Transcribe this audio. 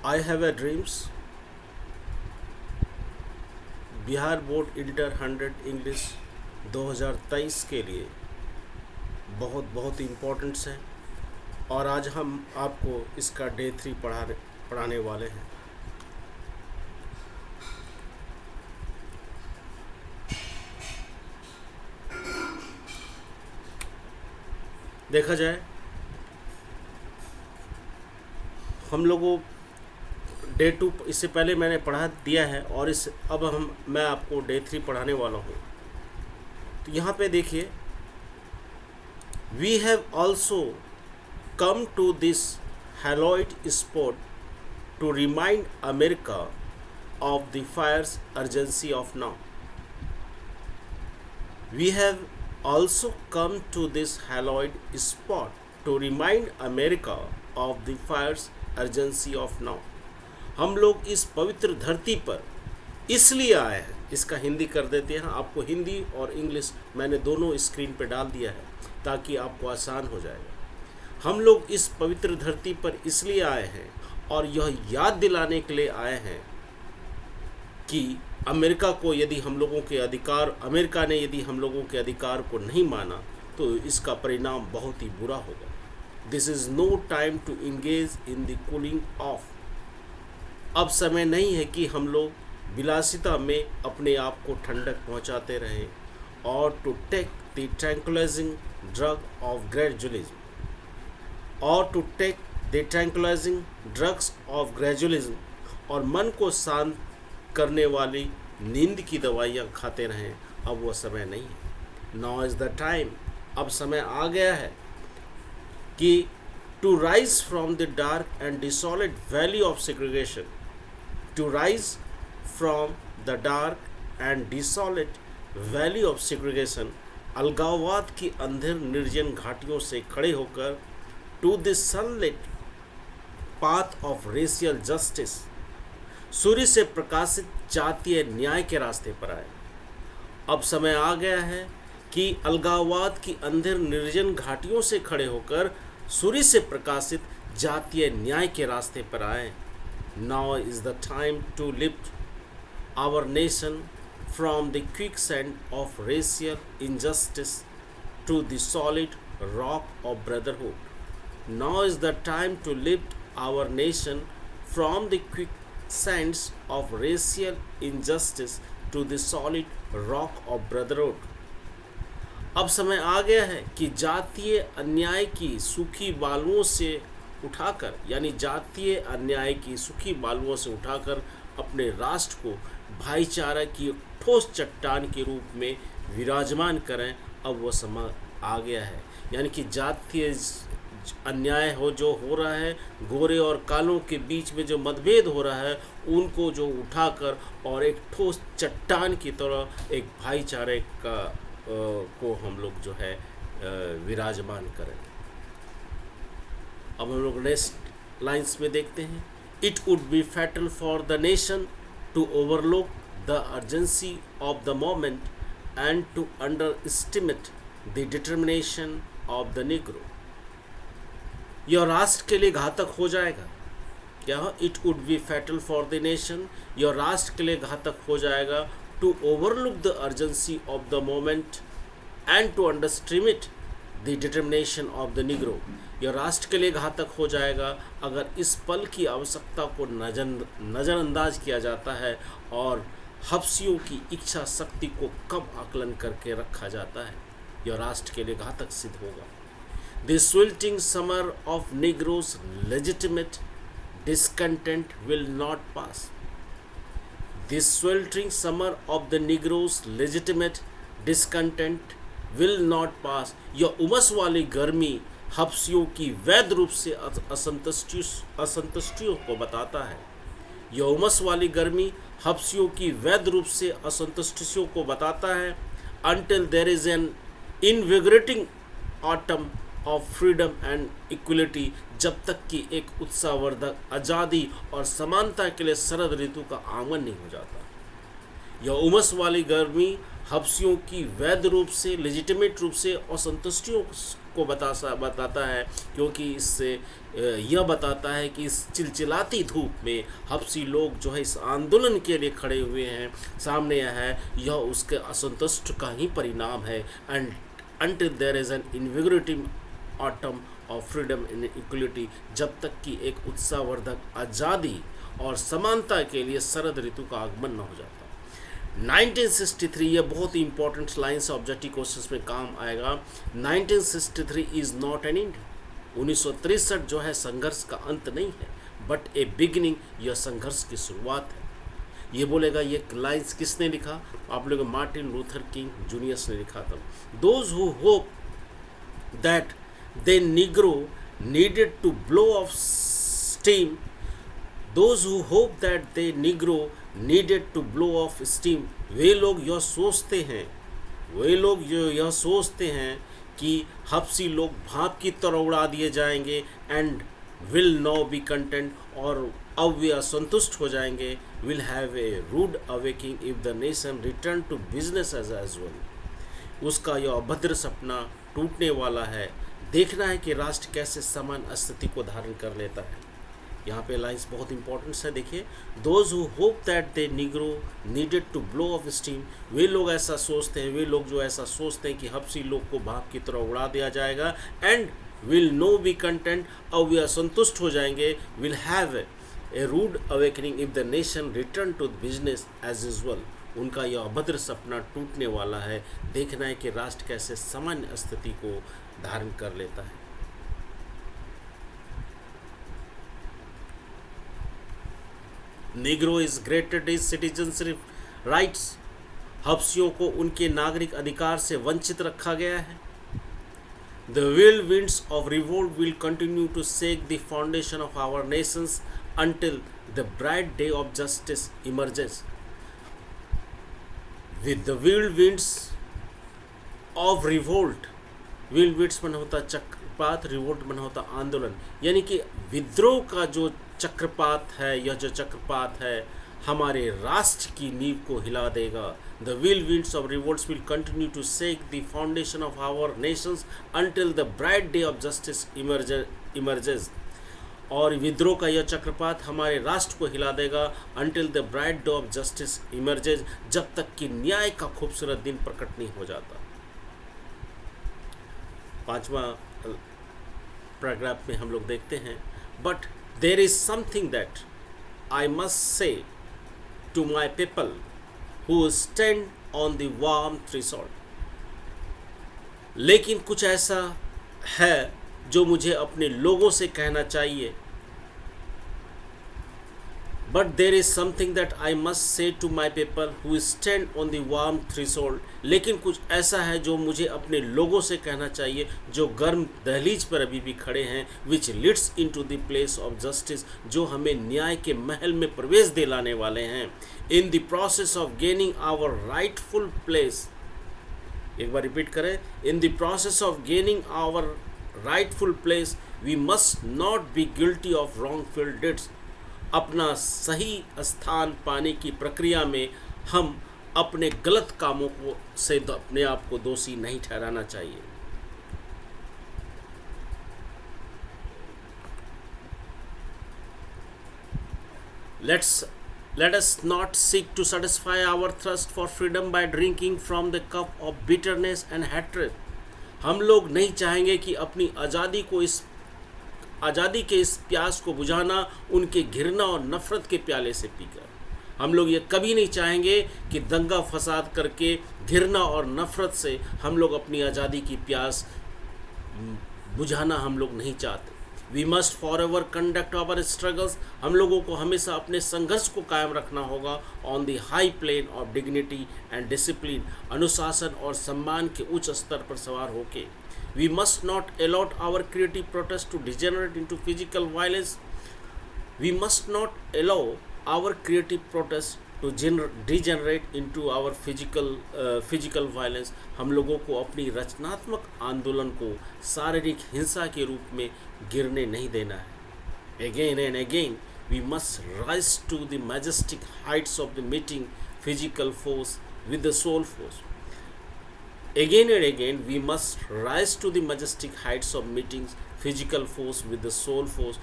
I have a dreams Bihar board inter 100 English 2023 के लिए बहुत बहुत इम्पोर्टेंट्स हैं और आज हम आपको इसका डे 3 पढ़ाने वाले हैं। देखा जाए हम लोगों डे 2 इससे पहले मैंने पढ़ा दिया है और अब मैं आपको डे 3 पढ़ाने वाला हूँ। तो यहाँ पे देखिए, we have also come to this hallowed spot to remind America of the fierce urgency of now. वी हैव also come to this hallowed spot to remind America of the fire's urgency of now। हम लोग इस पवित्र धरती पर इसलिए आए हैं, इसका हिंदी कर देते हैं। आपको हिंदी और इंग्लिश मैंने दोनों स्क्रीन पे डाल दिया है ताकि आपको आसान हो जाएगा। हम लोग इस पवित्र धरती पर इसलिए आए हैं और यह याद दिलाने के लिए आए हैं कि अमेरिका ने यदि हम लोगों के अधिकार को नहीं माना तो इसका परिणाम बहुत ही बुरा होगा। This is no time to engage in the cooling off. अब समय नहीं है कि हम लोग विलासिता में अपने आप को ठंडक पहुंचाते रहें और to take the tranquilizing drug of gradualism और मन को शांत करने वाली नींद की दवाइयाँ खाते रहें। अब वो समय नहीं है। नाउ इज़ द टाइम, अब समय आ गया है कि to rise from the dark and desolate valley of segregation, to rise from the dark and desolate valley of segregation, अलगाववाद की अंधेर निर्जन घाटियों से खड़े होकर to the sunlit path of racial justice, सूर्य से प्रकाशित जातीय न्याय के रास्ते पर आए। अब समय आ गया है कि अलगाववाद की अंधेर निर्जन घाटियों से खड़े होकर सूर्य से प्रकाशित जातीय न्याय के रास्ते पर आए। Now is the time to lift our nation from the quicksand of racial injustice to the solid rock of brotherhood. Now is the time to lift our nation from the sands of racial injustice to the solid rock of brotherhood। अब समय आ गया है कि जातीय अन्याय की सूखी बालुओं से उठाकर, यानी जातीय अन्याय की सूखी बालुओं से उठाकर अपने राष्ट्र को भाईचारा की एक ठोस चट्टान के रूप में विराजमान करें। अब वो समय आ गया है, यानी कि जातीय अन्याय जो हो रहा है, गोरे और कालों के बीच में जो मतभेद हो रहा है, उनको जो उठाकर और एक ठोस चट्टान की तरह एक भाईचारे को हम लोग जो है विराजमान करें। अब हम लोग नेक्स्ट लाइन्स में देखते हैं। It would be fatal for the nation to overlook the urgency of the moment and to underestimate the determination of the Negro. यह राष्ट्र के लिए घातक हो जाएगा। क्या? It would be fatal for the nation, यह राष्ट्र के लिए घातक हो जाएगा। To overlook the urgency of the moment and to underestimate the determination of the Negro. यह राष्ट्र के लिए घातक हो जाएगा अगर इस पल की आवश्यकता को नज़रअंदाज किया जाता है और हफ्सियों की इच्छा शक्ति को कम आकलन करके रखा जाता है। यह राष्ट्र के लिए घातक सिद्ध होगा। The sweltering summer of Negroes' legitimate discontent will not pass. The sweltering summer of the Negroes' legitimate discontent will not pass। यह उमस वाली गर्मी हफ्सियों की वैध रूप से असंतुष्टियों को बताता है। यह उमस वाली गर्मी हफ्सियों की वैध रूप से असंतुष्टियों को बताता है। Until there is an invigorating autumn of freedom and equality, जब तक कि एक उत्साहवर्धक आज़ादी और समानता के लिए शरद ऋतु का आगमन नहीं हो जाता। यह उमस वाली गर्मी हब्सियों की वैध रूप से, लेजिटिमेट रूप से असंतुष्टियों को बताता है, क्योंकि इससे यह बताता है कि इस चिलचिलाती धूप में हब्सी लोग जो है इस आंदोलन के लिए खड़े हुए हैं, सामने यह है, यह उसके असंतुष्ट का ही परिणाम है। And until there is an invigorating autumn of freedom and equality, जब तक कि एक उत्साहवर्धक आज़ादी और समानता के लिए शरद ऋतु का आगमन न हो जाता। 1963, ये बहुत ही इंपॉर्टेंट लाइन्स ऑब्जेक्टिव क्वेश्चंस में काम आएगा। 1963 इज़ नॉट एन एंड। 1963 जो है संघर्ष का अंत नहीं है, बट ए बिगिनिंग, यह संघर्ष की शुरुआत है। ये बोलेगा, ये लाइन्स किसने लिखा? आप लोग मार्टिन लूथर किंग जूनियर्स ने लिखा था। Those who hope that the Negro needed to blow off steam, those who hope that the Negro needed to blow off steam, वे लोग यह सोचते हैं, वे लोग जो यह सोचते हैं कि हब्सी लोग भाप की तरह उड़ा दिए जाएंगे, and will now be content, और अब वे असंतुष्ट हो जाएंगे, will have a rude awakening if the nation return to business as usual. उसका यह अभद्र सपना टूटने वाला है। देखना है कि राष्ट्र कैसे समान स्थिति को धारण कर लेता है। यहाँ पे लाइन्स बहुत इंपॉर्टेंट है, देखिए। Those who hope that the Negro needed to blow off steam, वे लोग ऐसा सोचते हैं, वे लोग जो ऐसा सोचते हैं कि हब्सी लोग को भाप की तरह उड़ा दिया जाएगा, and will no be content, अब वे असंतुष्ट हो जाएंगे, will have a rude awakening if the nation return to business as usual. उनका यह अभद्र सपना टूटने वाला है। देखना है कि राष्ट्र कैसे सामान्य स्थिति को धारण कर लेता है। Negro is granted his citizenship rights, हब्सियों को उनके नागरिक अधिकार से वंचित रखा गया है। The whirlwinds of revolt will continue to shake the foundation of our nations until the bright day of justice emerges. With the whirlwinds of revolt, whirlwinds मन होता चक्रपात, रिवोल्ट मन होता आंदोलन, यानी कि विद्रोह का जो चक्रपात है, यह जो चक्रपात है हमारे राष्ट्र की नींव को हिला देगा। The whirlwinds of revolts will continue to shake the foundation of our nations until the bright day of justice emerges. और विद्रोह का यह चक्रपात हमारे राष्ट्र को हिला देगा, until the bright day of justice emerges, जब तक कि न्याय का खूबसूरत दिन प्रकट नहीं हो जाता। 5वां पैराग्राफ में हम लोग देखते हैं, but there is something that I must say to my people who stand on the warm threshold. लेकिन कुछ ऐसा है जो मुझे अपने लोगों से कहना चाहिए। But there is something that I must say to my people who stand on the warm threshold. लेकिन कुछ ऐसा है जो मुझे अपने लोगों से कहना चाहिए जो गर्म दहलीज पर अभी भी खड़े हैं, which leads into the place of justice, जो हमें न्याय के महल में प्रवेश दिलाने वाले हैं। In the process of gaining our rightful place, एक बार रिपीट करें, in the process of gaining our rightful place, we must not be guilty of wrongful deeds. अपना सही स्थान पाने की प्रक्रिया में हम अपने गलत कामों को से अपने आप को दोषी नहीं ठहराना चाहिए। Let us not seek to satisfy our thirst for freedom by drinking from the cup of bitterness and hatred. हम लोग नहीं चाहेंगे कि अपनी आज़ादी के इस प्यास को बुझाना उनके घृणा और नफ़रत के प्याले से पीकर। हम लोग ये कभी नहीं चाहेंगे कि दंगा फसाद करके घृणा और नफ़रत से हम लोग अपनी आज़ादी की प्यास बुझाना हम लोग नहीं चाहते। We must forever conduct our struggles, हम लोगों को हमेशा अपने संघर्ष को कायम रखना होगा on the high plane of dignity and discipline, अनुशासन और सम्मान के उच्च स्तर पर सवार होके। We must not allow our creative protest to degenerate into physical violence. We must not allow our creative protest to degenerate into our physical violence. हम लोगों को अपनी रचनात्मक आंदोलन को शारीरिक हिंसा के रूप में गिरने नहीं देना है। Again and again, we must rise to the majestic heights of the meeting physical force with the soul force. Again and again, we must rise to the majestic heights of meetings physical force with the soul force,